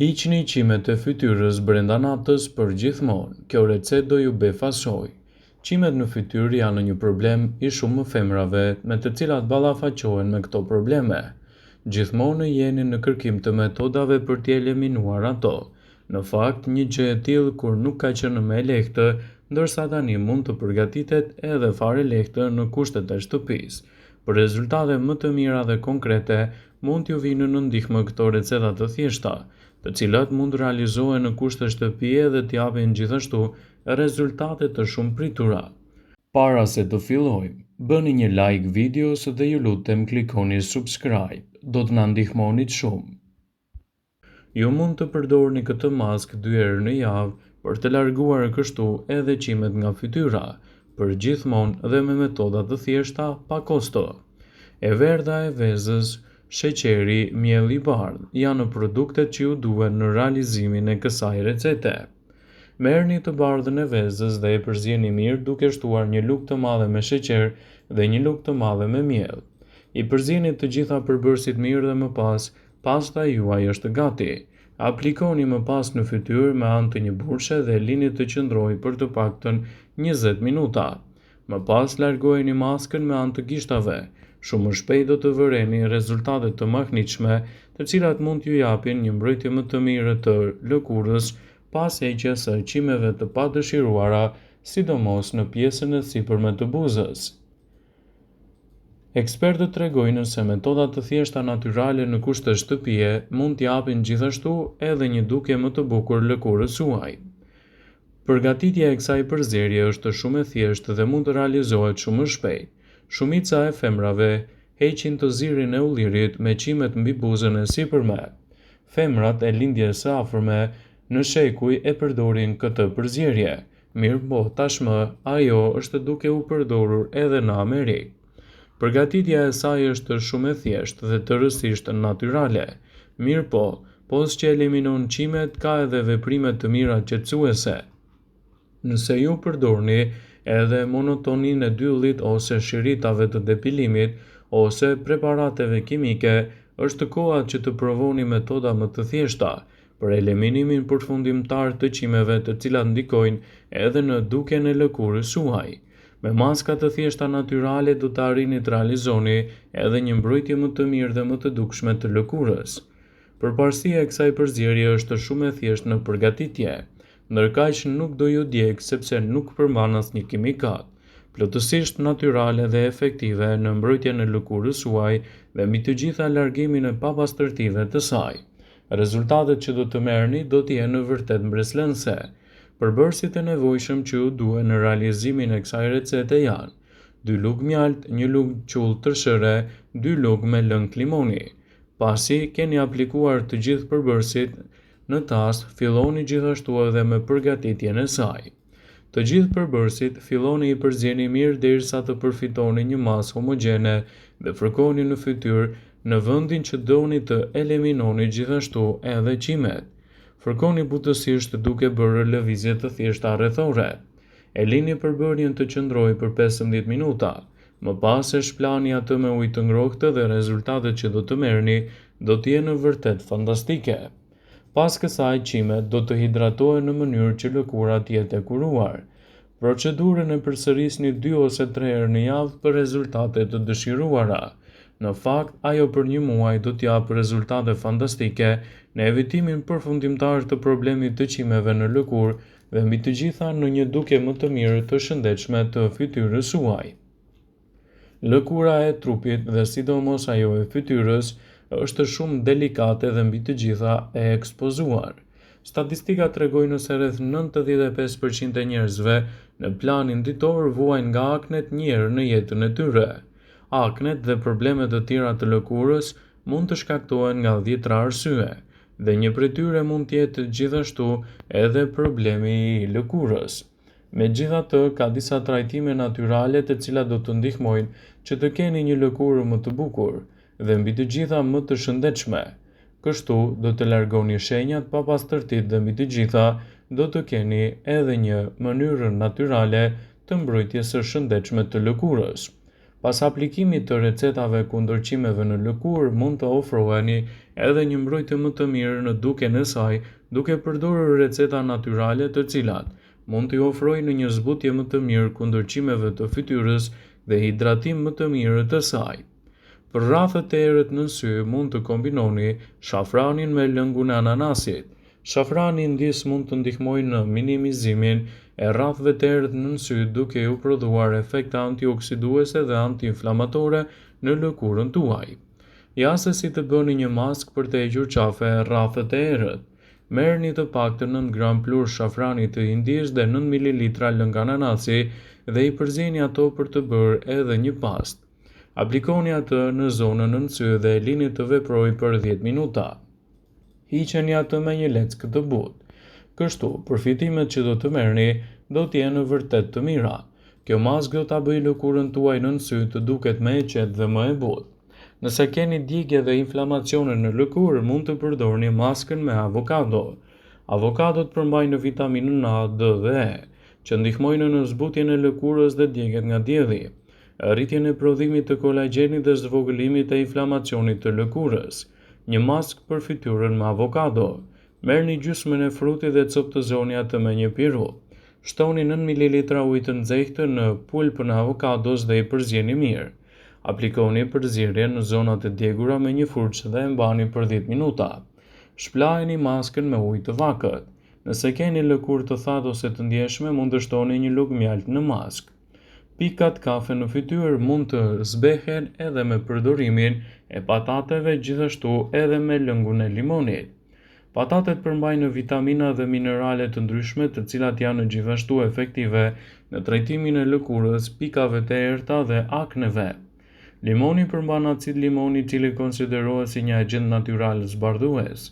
Hiqni qimet e fytyrës brenda natës për gjithmonë. Kjo recetë do ju befasoj. Qimet në fytyrë janë një problem I shumë femrave me të cilat ballafaqohen me këto probleme. Gjithmonë jeni në kërkim të metodave për t'i eliminuar ato. Në fakt, një gjë e tillë kur nuk ka qenë më e lehtë, ndërsa tani mund të përgatitet edhe fare lehtë në kushtet e shtëpisë. Për rezultate më të mira dhe konkrete, mund t'ju vinë në ndihmë këto receta të thjeshta, të cilat mund realizohen në kushte shtëpie dhe t'japin gjithashtu rezultate të shumë pritura. Para se të fillojmë, bëni një like videos dhe ju lutem klikoni subscribe, do të na ndihmonit shumë. Ju mund të përdorni këtë mask 2 herë në javë për të larguar kështu edhe qimet nga fytyra, për gjithmonë dhe me metoda të thjeshta pa kosto. E verdha e vezës, sheqeri, mielli I bardhë janë produktet që ju duhen në realizimin e kësaj recete. Merrni të bardhën e vezës dhe e përzjeni mirë duke shtuar një lugë të madhe me sheqer dhe një lugë të madhe me miell. I përzjeni të gjitha përbërësit mirë dhe më pas, pasta juaj është gati. Aplikoni më pas në fytyrë me anë të një burshe dhe lini të qëndrojë për të paktën 20 minuta. Më pas largojeni maskën me anë të gishtave. Shumë shpejt do të vëreni rezultate të mahnitshme, të cilat mund t'ju japin një mbrojtje më të mirë të lëkurës pas heqjes së qimeve të padëshiruara, sidomos në pjesën e sipërme të buzës. Ekspertët tregojnë se metodat të thjeshta natyrale në kushte shtëpie mund t'japin gjithashtu edhe një dukje më të bukur lëkurës suaj. Përgatitja e kësaj përzierje është shumë e thjeshtë dhe mund të realizohet shumë shpejt. Shumica e femrave heqin të zirin e ullirit me qimet mbi buzën e sipërme. Femrat e lindjes së afërme në shekuj e përdorin këtë përzierje. Mirëpo tashmë ajo është duke u përdorur edhe në Amerikë. Përgatitja e saj është shumë e thjeshtë dhe tërësisht natyrale. Mirëpo, pos që eliminon qimet, ka edhe veprime të mira qetësuese. Nëse ju përdorni edhe monotonin e dyllit ose shiritave të depilimit ose preparateve kimike, është koha që të provoni metoda më të thjeshta për eliminimin përfundimtar të qimeve të cilat ndikojnë edhe në dukjen e lëkurës suaj. Me maska të thjeshta natyrale do të arrini të realizoni edhe një mbrojtje më të mirë dhe më të dukshme të lëkurës. Përparësia e kësaj përzierje është shumë e thjeshtë në përgatitje, ndërkaq nuk do ju djeg sepse nuk përmban asnjë kimikat, plotësisht natyrale dhe efektive në mbrojtjen e lëkurës suaj dhe mbi të gjitha largimin e papastërtive të saj. Rezultatet që do të merrni do të jenë vërtet mbreslënse. Përbërësit e nevojshëm që ju duhen në realizimin e kësaj recete janë 2 lugë mjalt, 1 lugë qullë tërshëre, 2 lugë me lëng limoni. Pasi keni aplikuar të gjithë përbërësit në tas, filloni gjithashtu edhe me përgatitjen e saj. Të gjithë përbërësit filloni I përzjeni mirë derisa të përfitoni një masë homogjene dhe fërkoni në fytyrë në vendin që doni të eliminoni gjithashtu edhe qimet. Fërkoni butësisht duke bërë lëvizje të thjeshta rrethore. E lini përbërjen të qëndrojë për 15 minuta. Më pas e shplani atë me ujë të ngrohtë dhe rezultatet që do të merrni do të jenë vërtet fantastike. Pas kësaj qimet do të hidratohen në mënyrë që lëkura të jetë e kuruar. Procedurën e përsërisni 2 ose 3 herë në javë për rezultate të dëshiruara. Në fakt, ajo për një muaj do t'japë rezultate fantastike në evitimin përfundimtar të problemit të qimeve në lëkurë dhe mbi të gjitha në një dukje më të mirë të shëndetshme të fytyrës suaj. Lëkura e trupit dhe sidomos ajo e fytyrës është shumë delikate dhe mbi të gjitha e ekspozuar. Statistikat tregojnë se rreth 95% e njerëzve në planin ditor vuajnë nga aknet një herë në jetën e tyre. Aknet dhe problemet të tjera të lëkurës mund të shkaktohen nga 10 arsye, dhe një prej tyre mund të jetë gjithashtu edhe problemi I lëkurës. Megjithatë, ka disa trajtime natyrale të cilat do të ndihmojnë që të keni një lëkurë më të bukur dhe mbi të gjitha më të shëndetshme. Kështu do të largoni shenjat papastërtitë dhe mbi të gjitha do të keni edhe një mënyrë natyrale të mbrojtjes së shëndetshme të lëkurës. Pas aplikimit të recetave kundër çimeve në lëkurë, mund të ofroheni edhe një mbrojtje më të mirë në duken e saj, duke përdorur receta natyrale të cilat mund t'i ofrojnë një zbutje më të mirë kundër çimeve të fytyrës dhe hidratim më të mirë të saj. Për rrafët e erët në sy, mund të kombinoni shafranin me lëngun e ananasit. Shafrani ndjes mund të ndihmojë në minimizimin e rrafëve të errët në sy duke u prodhuar efekte antioksiduese dhe antiinflamatore në lëkurën tuaj. Ja se si të bëni një mask për të hequr qafe e rrafët e errët. Merrni të paktën 9 gram pluhur shafrani të Indisë dhe 9 ml lëng ananasi dhe i përzjeni ato për të bërë edhe një pastë. Aplikoni atë në zonën nën sy dhe lini të veprojë për 10 minuta. Hiqeni atë me një leckë të butë. Kështu, përfitimet që do të merrni do të jenë vërtet të mira. Kjo maskë do ta bëjë lëkurën tuaj nën sy të duket më e qetë dhe më e butë. Nëse keni djegje dhe inflamacione në lëkurë, mund të përdorni maskën me avokado. Avokadot përmbajnë vitaminën A, D dhe E, që ndihmojnë në zbutjen e lëkurës dhe djegjet nga dielli, rritjen e prodhimit të kolagjenit dhe zvogëlimit e inflamacionit të lëkurës. Një maskë për fytyrën me avokado. Merrni gjysmën e frutit dhe coptëzoni atë me një piru. Shtoni 9 ml ujë të nxehtë në pulpën e avokados dhe i përzjeni mirë. Aplikoni përzierjen në zonat e djegura me një furçë dhe e mbani për 10 minuta. Shplaheni maskën me ujë të vakët. Nëse keni lëkurë të thatë ose të ndjeshme, mund të shtoni një lugë mjaltë në maskë. Pikat kafe në fytyrë mund të zbehen edhe me përdorimin e patateve, gjithashtu edhe me lëngun e limonit. Patatet përmbajnë vitamina dhe minerale të ndryshme, të cilat janë gjithashtu efektive në trajtimin e lëkurës, pikave të errta dhe akneve. Limoni përmban acid limoni, i cili konsiderohet si një agent natyral zbardhues.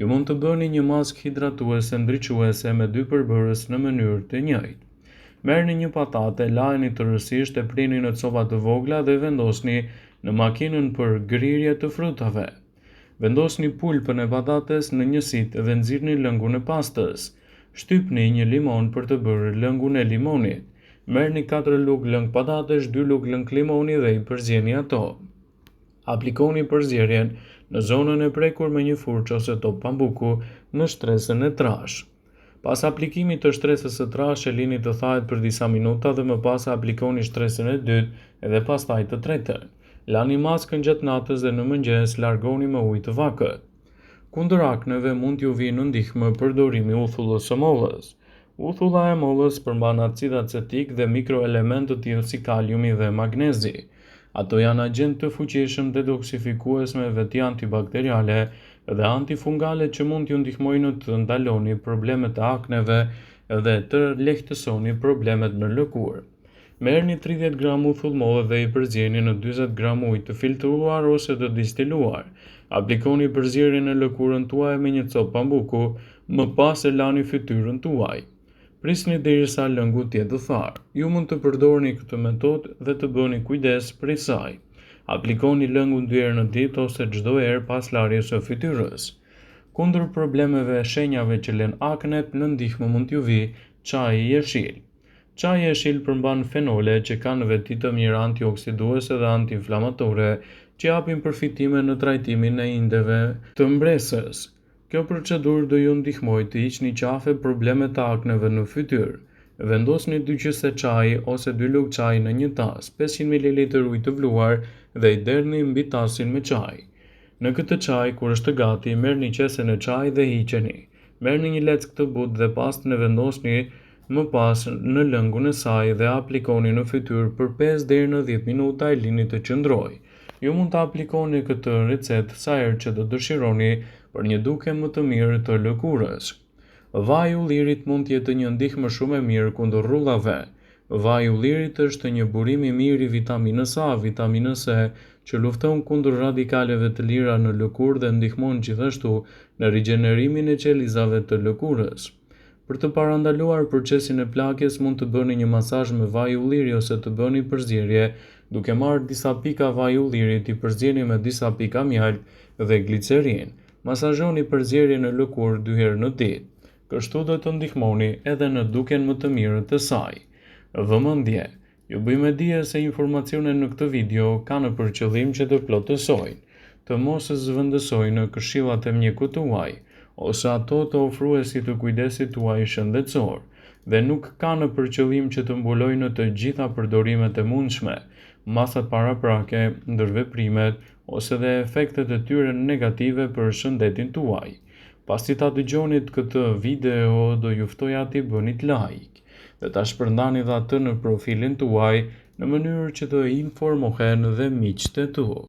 Ju mund të bëni një maskë hidratuese ndriçuese me 2 përbërës në mënyrë të njëjtë. Merrni një patate, lajeni tërësisht, e prini në copa të vogla dhe vendosni në makinën për grirje të frutave. Vendosni pulpën e patates në një sitë dhe nxirrni lëngun e pastës. Shtypni një limon për të bërë lëngun e limonit. Merrni 4 lugë lëng patatesh, 2 lugë lëng limoni dhe i përzjeni ato. Aplikoni përzierjen në zonën e prekur me një furçë ose top pambuku në shtresën e trash. Pas aplikimit të shtresës së trashë, lini të thahet për disa minuta dhe më pas aplikoni shtresën e dytë dhe pastaj të tretën. Lani maskën gjatë natës dhe në mëngjes largoni me ujë të vakët. Kundër akneve mund t'ju vijë në ndihmë përdorimi i uthullës së mollës. Uthulla e mollës përmban acid acetik dhe mikroelementë të tillë si kaliumi dhe magnezi. Ato janë agent të fuqishëm detoksifikues me veti antibakteriale dhe antifungale që mund t'ju ndihmojnë të ndaloni problemet e akneve dhe të lehtësoni problemet në lëkurë. Merrni 30 gram uthull mollë dhe i përzjeni në 40 gram ujë të filtruar ose të distiluar. Aplikoni përzierjen në lëkurën tuaj me një copë pambuku, më pas e lani fytyrën tuaj. Prisni derisa lëngu të jetë tharë. Ju mund të përdorni këtë metodë dhe të bëni kujdes prej saj. Aplikoni lëngun 2 herë në ditë ose çdo herë pas larjes së fytyrës. Kundër problemeve e shenjave që lën aknet, në ndihmë mund t'ju vijë çaji i jeshil. Çaji i jeshil përmban fenole që kanë veti të mira antioksiduese dhe antiinflamatore që japin përfitime në trajtimin e indeve të mbresës. Kjo procedurë do ju ndihmojë të hiqni qafe problemet të akneve në fytyrë. Vendosni 2 qyse çaji ose 2 lugë çaji në një tas, 500 ml ujë të vluar dhe i derni mbi tasin me çaj. Në këtë çaj, kur është gati, merrni qesen e çajit dhe hiqeni. Merrni një leckë të butë dhe pastën e vendosni më pas në lëngun e saj dhe aplikoni në fytyrë për 5 deri në 10 minuta, e lini të qëndrojë. Ju mund të aplikoni këtë recetë sa herë që do dëshironi për një duke më të mirë të lëkurës. Vaji i ullirit mund të jetë një ndihmë shumë e mirë kundër rrullave. Vaji i ullirit është një burim i mirë i vitaminës A, vitaminës C, që lufton kundër radikaleve të lira në lëkurë dhe ndihmon gjithashtu në rigjenerimin e qelizave të lëkurës. Për të parandaluar procesin e plakjes, mund të bëni një masazh me vaj ulliri ose të bëni përzierje duke marrë disa pika vaj ullirit, i përzjeni me disa pika mjalt dhe glicerin. Masazhoni përzierjen në lëkurë 2 herë në ditë. Kështu do të ndihmoni edhe në duken më të mirë të saj. Vëmendje: Ju bëjmë dije se informacionet në këtë video kanë për qëllim që të plotësojnë, të mos zëvendësojnë këshillat e mjekut tuaj, ose ato të ofruesit të kujdesit tuaj shëndetësor, dhe nuk kanë për qëllim që të mbulojnë të gjitha përdorimet e mundshme, masat paraprake, ndërveprimet ose dhe efektet e tyre negative për shëndetin tuaj. Pasi ta dëgjonit këtë video, do ju ftoja t'i bënit like dhe ta shpërndani dhe atë në profilin tuaj në mënyrë që të informohen dhe miqtë e tu.